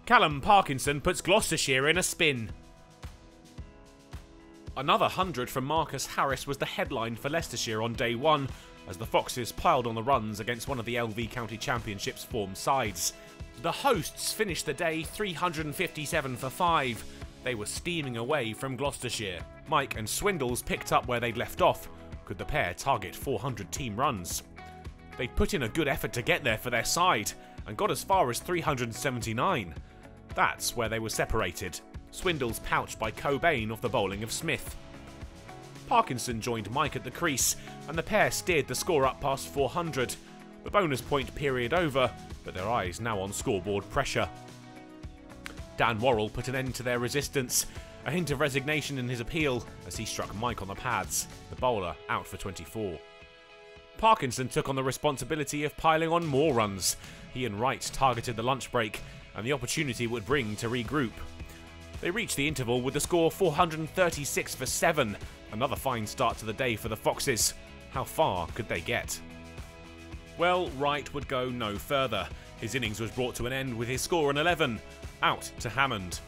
Callum Parkinson puts Gloucestershire in a spin. Another 100 from Marcus Harris was the headline for Leicestershire on day one, as the Foxes piled on the runs against one of the LV County Championship's form sides. The hosts finished the day 357 for 5. They were steaming away from Gloucestershire. Mike and Swindles picked up where they'd left off. Could the pair target 400 team runs? They'd put in a good effort to get there for their side, and got as far as 379. That's where they were separated. Swindles pouched by Cobain off the bowling of Smith. Parkinson joined Mike at the crease, and the pair steered the score up past 400. The bonus point period over, but their eyes now on scoreboard pressure. Dan Worrell put an end to their resistance, a hint of resignation in his appeal as he struck Mike on the pads, the bowler out for 24. Parkinson took on the responsibility of piling on more runs. He and Wright targeted the lunch break, and the opportunity would bring to regroup. They reached the interval with the score 436 for 7, another fine start to the day for the Foxes. How far could they get? Well, Wright would go no further. His innings was brought to an end with his score on 11, out to Hammond.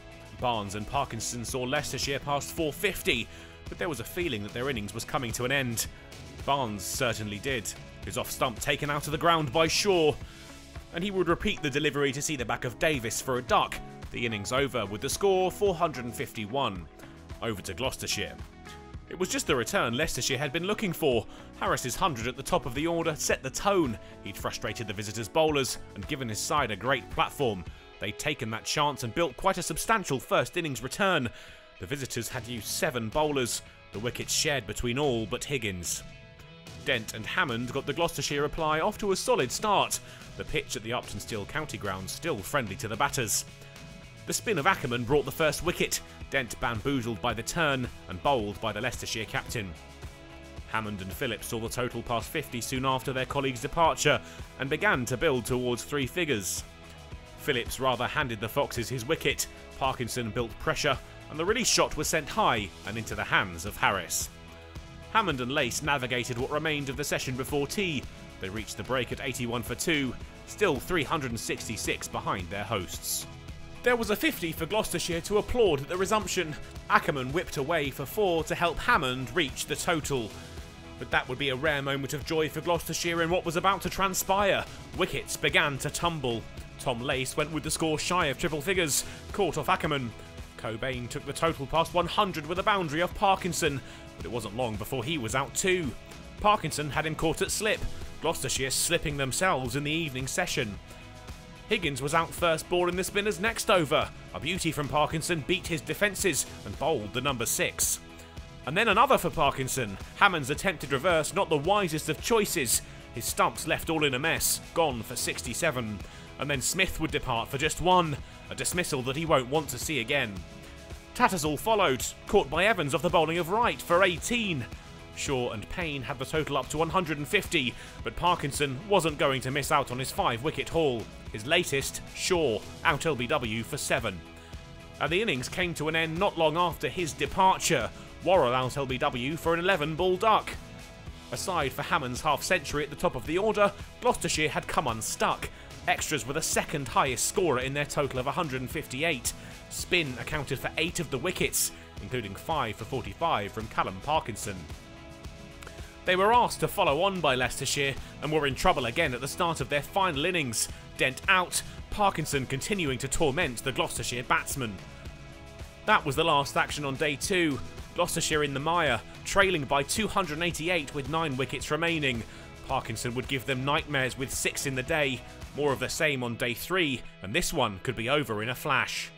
Barnes and Parkinson saw Leicestershire past 450, but there was a feeling that their innings was coming to an end. Barnes certainly did, his off-stump taken out of the ground by Shaw, and he would repeat the delivery to see the back of Davis for a duck. The innings over with the score 451. Over to Gloucestershire. It was just the return Leicestershire had been looking for. Harris's 100 at the top of the order set the tone. He'd frustrated the visitors' bowlers and given his side a great platform. They'd taken that chance and built quite a substantial first innings return. The visitors had used 7 bowlers, the wickets shared between all but Higgins. Dent and Hammond got the Gloucestershire reply off to a solid start. The pitch at the Uponsteel County Ground still friendly to the batters. The spin of Ackerman brought the first wicket, Dent bamboozled by the turn and bowled by the Leicestershire captain. Hammond and Phillips saw the total past 50 soon after their colleague's departure and began to build towards 3 figures. Phillips rather handed the Foxes his wicket, Parkinson built pressure, and the release shot was sent high and into the hands of Harris. Hammond and Lace navigated what remained of the session before tea. They reached the break at 81 for 2, still 366 behind their hosts. There was a 50 for Gloucestershire to applaud at the resumption. Ackerman whipped away for 4 to help Hammond reach the total. But that would be a rare moment of joy for Gloucestershire in what was about to transpire. Wickets began to tumble. Tom Lace went with the score shy of triple figures, caught off Ackerman. Cobain took the total past 100 with a boundary off Parkinson, but it wasn't long before he was out too. Parkinson had him caught at slip, Gloucestershire slipping themselves in the evening session. Higgins was out first ball in the spinners' next over. A beauty from Parkinson beat his defences and bowled the number 6. And then another for Parkinson. Hammond's attempted reverse not the wisest of choices. His stumps left all in a mess, gone for 67. And then Smith would depart for just 1, a dismissal that he won't want to see again. Tattersall followed, caught by Evans off the bowling of Wright for 18. Shaw and Payne had the total up to 150, but Parkinson wasn't going to miss out on his 5-wicket haul. His latest, Shaw, out LBW for 7. And the innings came to an end not long after his departure. Worrell out LBW for an 11-ball duck. Aside for Hammond's half-century at the top of the order, Gloucestershire had come unstuck. Extras were the second highest scorer in their total of 158. Spin accounted for 8 of the wickets, including 5 for 45 from Callum Parkinson. They were asked to follow on by Leicestershire and were in trouble again at the start of their final innings. Dent out, Parkinson continuing to torment the Gloucestershire batsman. That was the last action on day 2. Gloucestershire in the mire, trailing by 288 with 9 wickets remaining. Parkinson would give them nightmares with 6 in the day. More of the same on day 3, and this one could be over in a flash.